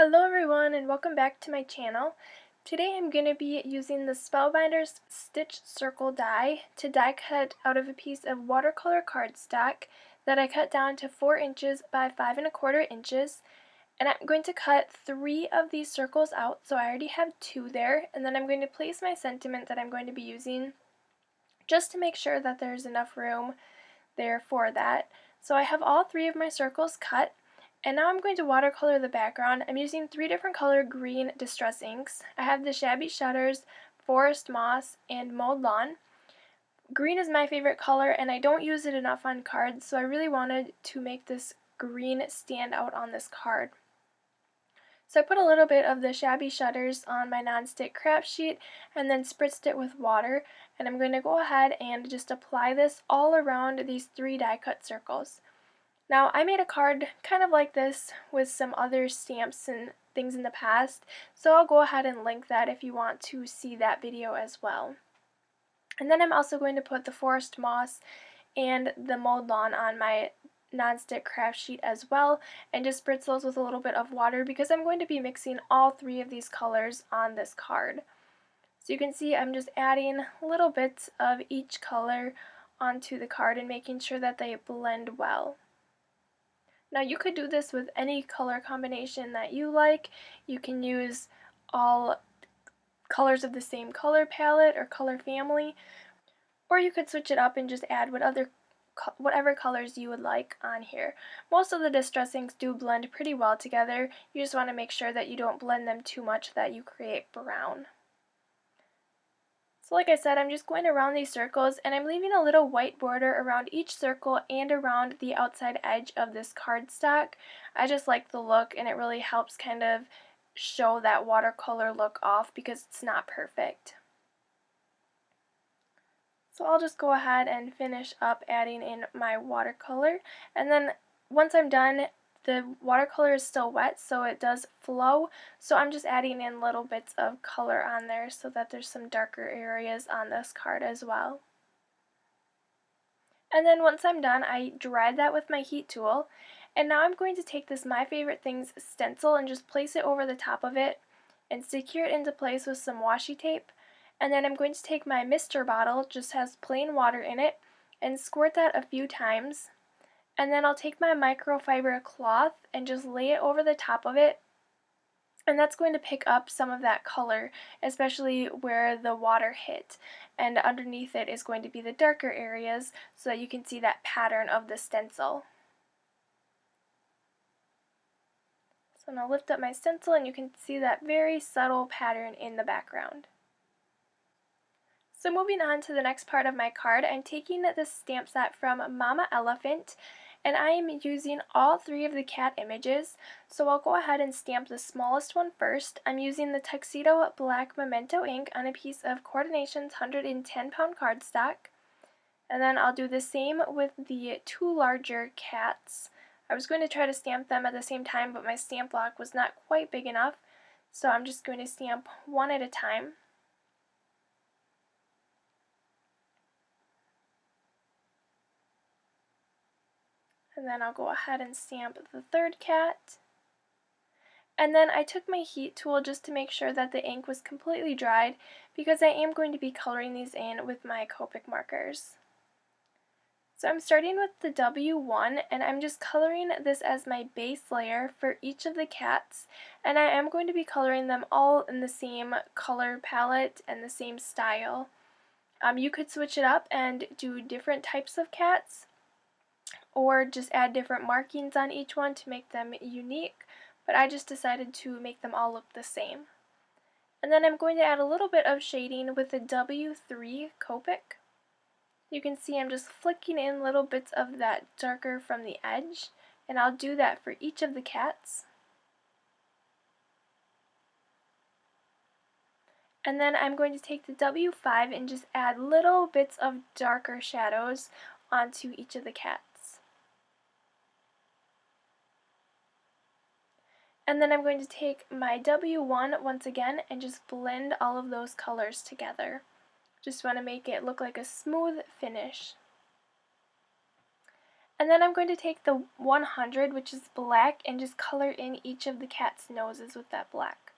Hello everyone and welcome back to my channel. Today I'm going to be using the Spellbinders Stitch Circle die to die cut out of a piece of watercolor cardstock that I cut down to 4 inches by 5¼ inches. And I'm going to cut 3 of these circles out, so I already have 2 there, and then I'm going to place my sentiment that I'm going to be using just to make sure that there's enough room there for that. So I have all 3 of my circles cut. And now I'm going to watercolor the background. I'm using 3 different color green distress inks. I have the Shabby Shutters, Forest Moss, and Mowed Lawn. Green is my favorite color and I don't use it enough on cards, so I really wanted to make this green stand out on this card. So I put a little bit of the Shabby Shutters on my nonstick craft sheet and then spritzed it with water, and I'm going to go ahead and just apply this all around these 3 die cut circles. Now, I made a card kind of like this with some other stamps and things in the past, so I'll go ahead and link that if you want to see that video as well. And then I'm also going to put the Forest Moss and the Mowed Lawn on my nonstick craft sheet as well, and just spritz those with a little bit of water because I'm going to be mixing all 3 of these colors on this card. So you can see I'm just adding little bits of each color onto the card and making sure that they blend well. Now you could do this with any color combination that you like. You can use all colors of the same color palette or color family, or you could switch it up and just add whatever colors you would like on here. Most of the distress inks do blend pretty well together. You just want to make sure that you don't blend them too much that you create brown. So like I said, I'm just going around these circles and I'm leaving a little white border around each circle and around the outside edge of this cardstock. I just like the look and it really helps kind of show that watercolor look off because it's not perfect. So I'll just go ahead and finish up adding in my watercolor, and then once I'm done, the watercolor is still wet, so it does flow, so I'm just adding in little bits of color on there so that there's some darker areas on this card as well. And then once I'm done, I dried that with my heat tool, and now I'm going to take this My Favorite Things stencil and just place it over the top of it and secure it into place with some washi tape. And then I'm going to take my mister bottle, just has plain water in it, and squirt that a few times. And then I'll take my microfiber cloth and just lay it over the top of it, and that's going to pick up some of that color, especially where the water hit. And underneath it is going to be the darker areas so that you can see that pattern of the stencil. So now lift up my stencil and you can see that very subtle pattern in the background. So moving on to the next part of my card, I'm taking this stamp set from Mama Elephant, and I am using all 3 of the cat images, so I'll go ahead and stamp the smallest one first. I'm using the Tuxedo Black Memento ink on a piece of Coordination's 110-pound cardstock, and then I'll do the same with the 2 larger cats. I was going to try to stamp them at the same time, but my stamp block was not quite big enough, so I'm just going to stamp one at a time. And then I'll go ahead and stamp the 3rd cat. And then I took my heat tool just to make sure that the ink was completely dried because I am going to be coloring these in with my Copic markers. So I'm starting with the W1 and I'm just coloring this as my base layer for each of the cats, and I am going to be coloring them all in the same color palette and the same style. You could switch it up and do different types of cats, or just add different markings on each one to make them unique, but I just decided to make them all look the same. And then I'm going to add a little bit of shading with the W3 Copic. You can see I'm just flicking in little bits of that darker from the edge, and I'll do that for each of the cats. And then I'm going to take the W5 and just add little bits of darker shadows onto each of the cats. And then I'm going to take my W1 once again and just blend all of those colors together. Just want to make it look like a smooth finish. And then I'm going to take the 100, which is black, and just color in each of the cat's noses with that black.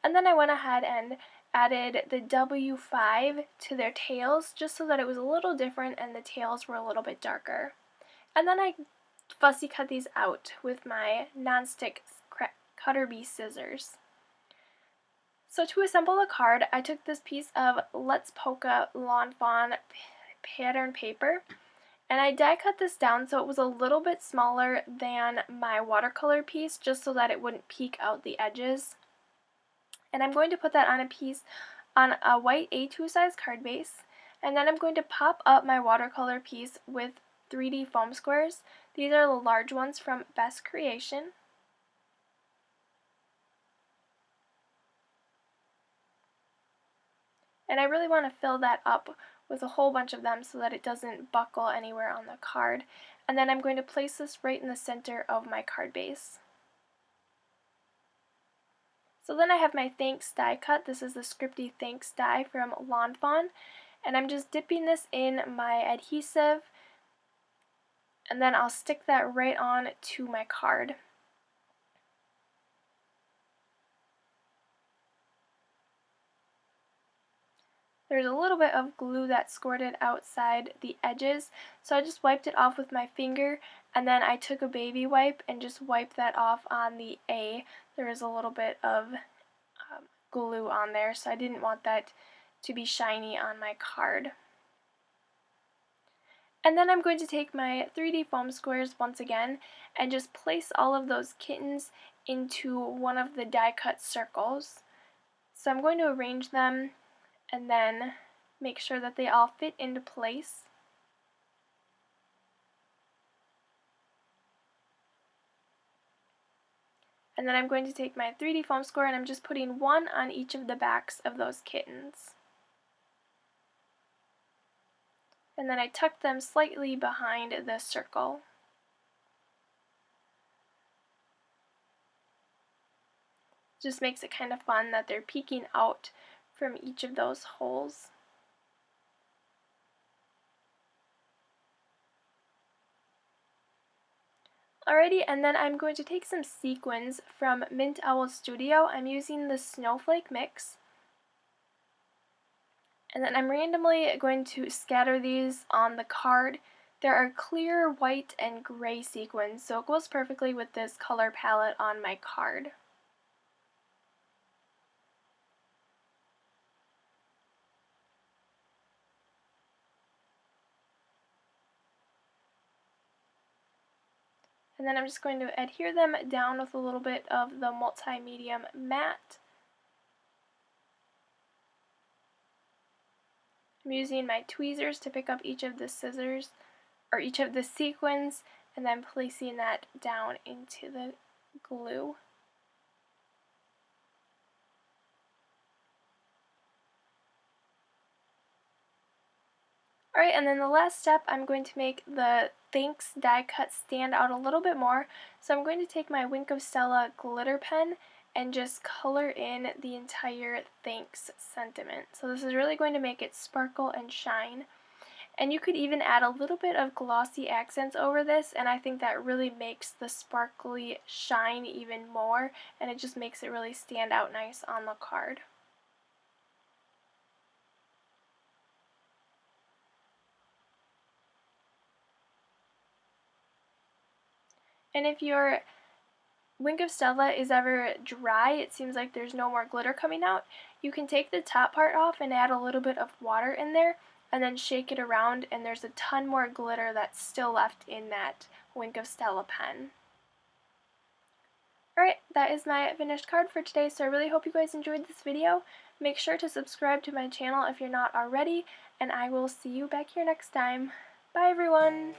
And then I went ahead and added the W5 to their tails just so that it was a little different and the tails were a little bit darker. And then I fussy cut these out with my non-stick cutter bee scissors. So to assemble the card, I took this piece of Let's Polka Lawn Fawn pattern paper, and I die cut this down so it was a little bit smaller than my watercolor piece, just so that it wouldn't peek out the edges. And I'm going to put that on a white A2 size card base, and then I'm going to pop up my watercolor piece with 3D foam squares. These are the large ones from Best Creation. And I really want to fill that up with a whole bunch of them so that it doesn't buckle anywhere on the card. And then I'm going to place this right in the center of my card base. So then I have my Thanks die cut. This is the Scripty Thanks die from Lawn Fawn. And I'm just dipping this in my adhesive, and then I'll stick that right on to my card. There's a little bit of glue that squirted outside the edges, so I just wiped it off with my finger, and then I took a baby wipe and just wiped that off on the A. There was a little bit of glue on there, so I didn't want that to be shiny on my card. And then I'm going to take my 3D foam squares once again and just place all of those kittens into one of the die cut circles. So I'm going to arrange them and then make sure that they all fit into place. And then I'm going to take my 3D foam square and I'm just putting one on each of the backs of those kittens. And then I tuck them slightly behind the circle. Just makes it kind of fun that they're peeking out from each of those holes. Alrighty, and then I'm going to take some sequins from Mint Owl Studio. I'm using the Snowflake mix. And then I'm randomly going to scatter these on the card. There are clear, white, and gray sequins, so it goes perfectly with this color palette on my card. And then I'm just going to adhere them down with a little bit of the multi-medium matte. I'm using my tweezers to pick up each of the scissors, or each of the sequins, and then placing that down into the glue. Alright, and then the last step, I'm going to make the Thanks die cut stand out a little bit more. So I'm going to take my Wink of Stella glitter pen and just color in the entire Thanks sentiment. So this is really going to make it sparkle and shine. And you could even add a little bit of glossy accents over this, and I think that really makes the sparkly shine even more, and it just makes it really stand out nice on the card. And if your Wink of Stella is ever dry, it seems like there's no more glitter coming out, you can take the top part off and add a little bit of water in there and then shake it around, and there's a ton more glitter that's still left in that Wink of Stella pen. Alright, that is my finished card for today, so I really hope you guys enjoyed this video. Make sure to subscribe to my channel if you're not already, and I will see you back here next time. Bye everyone!